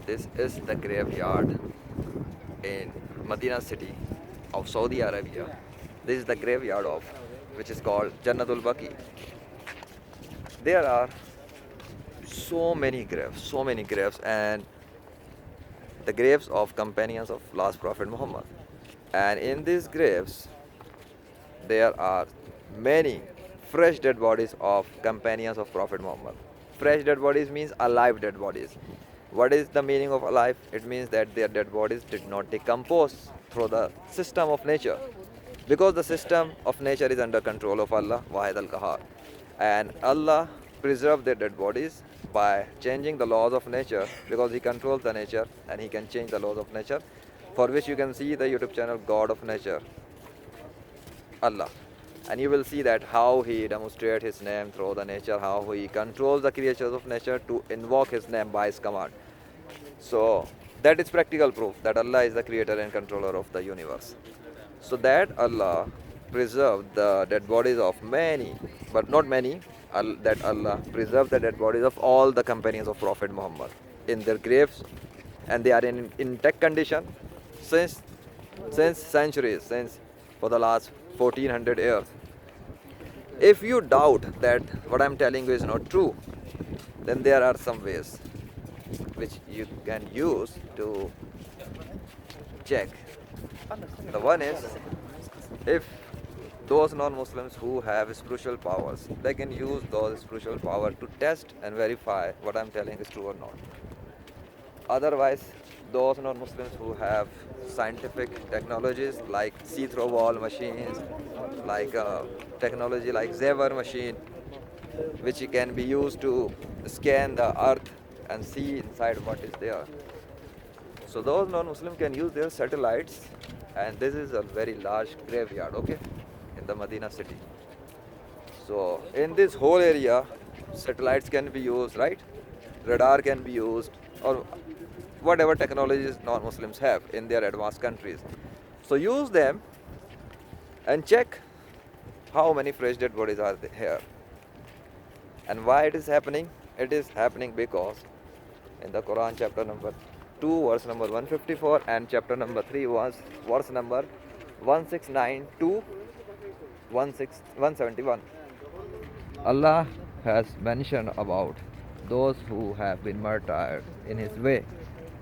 This is the graveyard in Medina city of Saudi Arabia. This is the graveyard of which is called Jannatul Baqi. There are so many graves, and the graves of companions of last Prophet Muhammad. And in these graves, there are many fresh dead bodies of companions of Prophet Muhammad. Fresh dead bodies means alive dead bodies. What is the meaning of alive? It means that their dead bodies did not decompose through the system of nature. Because the system of nature is under control of Allah, Wahid al Qahar. And Allah preserved their dead bodies by changing the laws of nature, because He controls the nature and He can change the laws of nature, for which you can see the YouTube channel God of Nature, Allah. And you will see that how He demonstrates His name through the nature, how He controls the creatures of nature to invoke His name by His command. So that is practical proof that Allah is the creator and controller of the universe. So that Allah preserved the dead bodies of many, but not many, that Allah preserved the dead bodies of all the companions of Prophet Muhammad in their graves, and they are in intact condition since centuries, since for the last 1400 years. If you doubt that what I'm telling you is not true, then there are some ways which you can use to check. The one is, if those non-Muslims who have spiritual powers, they can use those spiritual power to test and verify what I'm telling is true or not. Otherwise, those non-Muslims who have scientific technologies like see-through wall machines, like technology like Zever machine, which can be used to scan the earth and see inside what is there. So those non-Muslims can use their satellites, and this is a very large graveyard, okay, in the Medina city. So in this whole area, satellites can be used, right? Radar can be used, or whatever technologies non-Muslims have in their advanced countries. So use them and check how many fresh dead bodies are here. And why it is happening? It is happening because in the Quran chapter number 2 verse number 154 and chapter number 3 was verse number 169 to 171, Allah has mentioned about those who have been martyred in His way,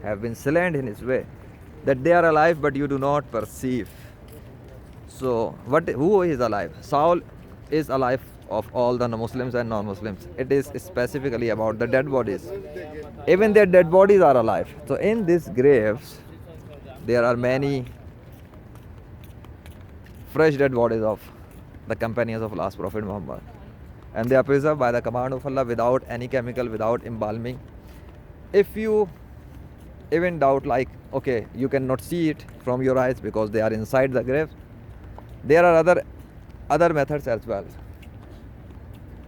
have been slain in His way, that they are alive but you do not perceive. So who is alive? Saul is alive of all the Muslims and non-Muslims. It is specifically about the dead bodies. Even their dead bodies are alive. So in these graves, there are many fresh dead bodies of the companions of last Prophet Muhammad. And they are preserved by the command of Allah without any chemical, without embalming. If you even doubt, like, okay, you cannot see it from your eyes because they are inside the grave, there are other methods as well.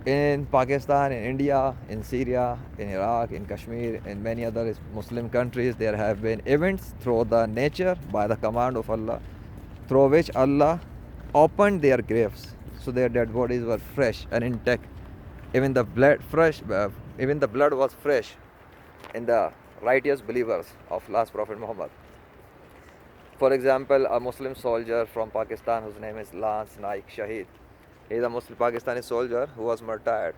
In Pakistan, in India, in Syria, in Iraq, in Kashmir, in many other Muslim countries, there have been events through the nature by the command of Allah, through which Allah opened their graves, so their dead bodies were fresh and intact. Even the blood was fresh in the righteous believers of last Prophet Muhammad. For example, a Muslim soldier from Pakistan whose name is Lance Naik Shahid. He is a Muslim Pakistani soldier who was martyred.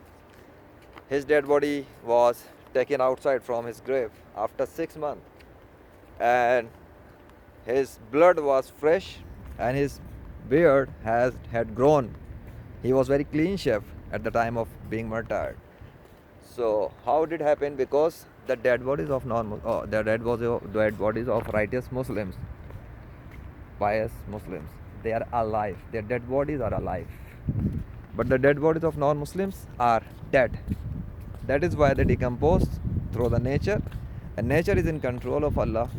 His dead body was taken outside from his grave after 6 months, and his blood was fresh and his beard had grown. He was very clean shaven at the time of being martyred. So how did it happen? Because the dead bodies of dead bodies of righteous Muslims, pious Muslims, they are alive. Their dead bodies are alive. But the dead bodies of non-Muslims are dead. That is why they decompose through the nature, and nature is in control of Allah.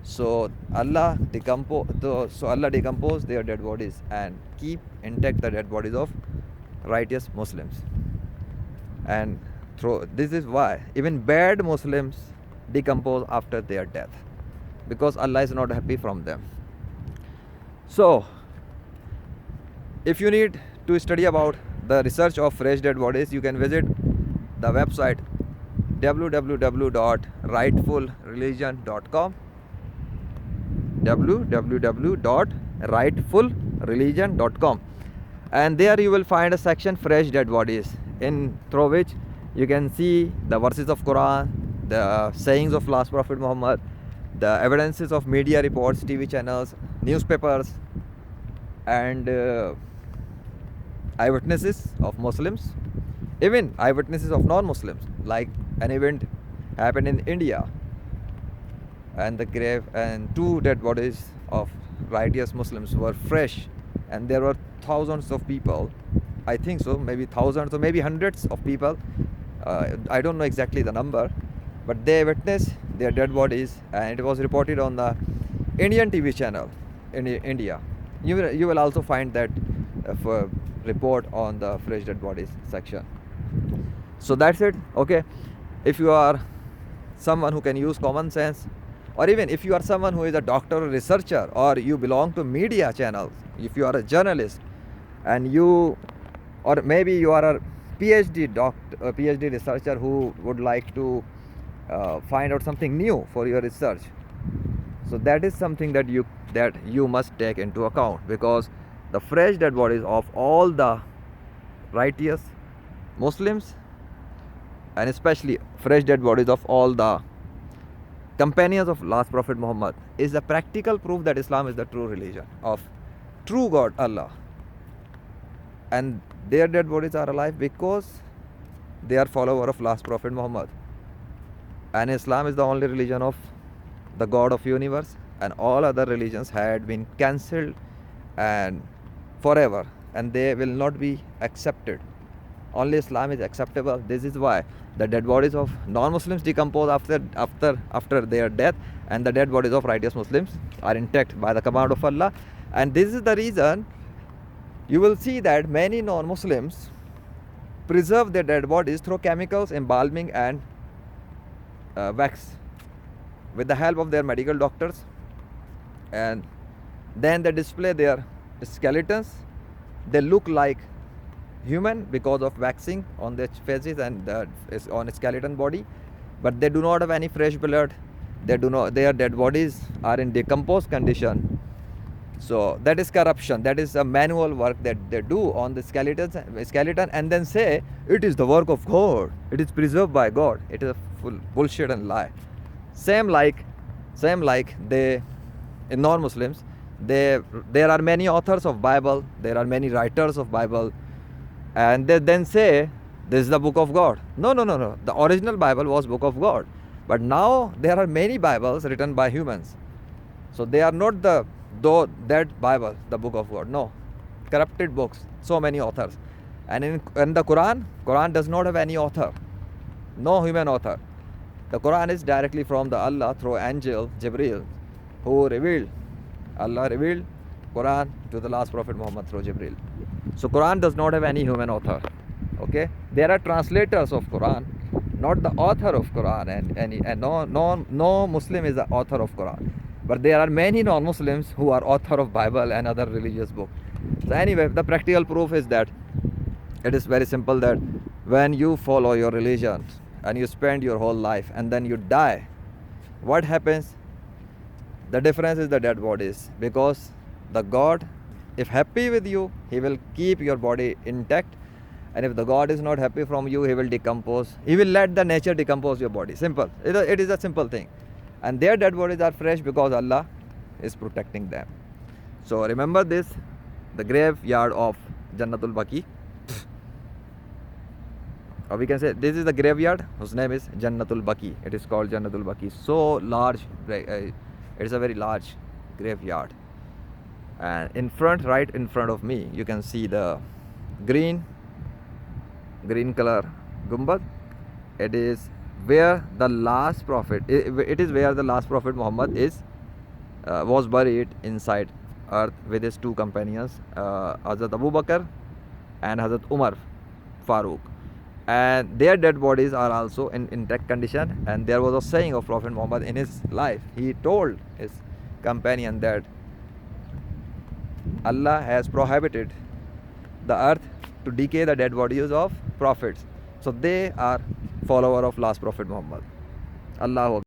So Allah decompose their dead bodies and keep intact the dead bodies of righteous Muslims. And this is why even bad Muslims decompose after their death, because Allah is not happy from them. So if you need to study about the research of fresh dead bodies, you can visit the website www.rightfulreligion.com, www.rightfulreligion.com, and there you will find a section fresh dead bodies, in through which you can see the verses of Quran, the sayings of last Prophet Muhammad, the evidences of media reports, TV channels, newspapers, and eyewitnesses of Muslims, even eyewitnesses of non-Muslims, like an event happened in India, and the grave and two dead bodies of righteous Muslims were fresh, and there were thousands of people, I think so, maybe thousands or maybe hundreds of people, I don't know exactly the number, but they witnessed their dead bodies, and it was reported on the Indian TV channel in India. You will also find that report on the fresh dead bodies section. So that's it. Okay, if you are someone who can use common sense, or even if you are someone who is a doctor or researcher, or you belong to media channels, if you are a journalist, and you, or maybe you are a PhD doctor, a PhD researcher who would like to find out something new for your research, so that is something that you must take into account, because the fresh dead bodies of all the righteous Muslims, and especially fresh dead bodies of all the companions of last Prophet Muhammad, is a practical proof that Islam is the true religion of true God Allah, and their dead bodies are alive because they are follower of last Prophet Muhammad, and Islam is the only religion of the God of universe, and all other religions had been cancelled and forever, and they will not be accepted. Only Islam is acceptable. This is why the dead bodies of non-Muslims decompose after their death, and the dead bodies of righteous Muslims are intact by the command of Allah. And this is the reason you will see that many non-Muslims preserve their dead bodies through chemicals, embalming, and wax, with the help of their medical doctors, and then they display their skeletons. They look like human because of waxing on their faces and on a skeleton body, but they do not have any fresh blood. Their dead bodies are in decomposed condition. So that is corruption. That is a manual work that they do on the skeleton, and then say it is the work of God, it is preserved by God. It is a full bullshit and lie. Same like they, in non-Muslims, there are many authors of Bible, there are many writers of Bible, and they then say this is the book of God. No. The original Bible was book of God, but now there are many Bibles written by humans. So they are not that Bible, the book of God. No, corrupted books, so many authors. And in the Quran does not have any author, no human author. The Quran is directly from the Allah through angel Jibril, who Allah revealed Quran to the last Prophet Muhammad through Jibril. So Quran does not have any human author. Okay, there are translators of Quran, not the author of Quran, and no Muslim is the author of Quran. But there are many non-Muslims who are author of Bible and other religious books. So anyway, the practical proof is that it is very simple, that when you follow your religion and you spend your whole life and then you die, what happens? The difference is the dead bodies, because the God, if happy with you, he will keep your body intact, and if the God is not happy from you, he will decompose. He will let the nature decompose your body. Simple. It is a simple thing. And their dead bodies are fresh because Allah is protecting them. So remember this, the graveyard of Jannatul Baqi, or we can say this is the graveyard whose name is Jannatul Baqi. It is called Jannatul Baqi. So large, it is a very large graveyard. And right in front of me, you can see the green color gumbad. It is where the last prophet, it is where the last Prophet Muhammad was buried inside earth with his two companions, Hazrat Abu Bakr and Hazrat Umar Farooq, and their dead bodies are also in intact condition. And there was a saying of Prophet Muhammad in his life. He told his companion that Allah has prohibited the earth to decay the dead bodies of prophets, so they are follower of last Prophet Muhammad. Allahu Akbar.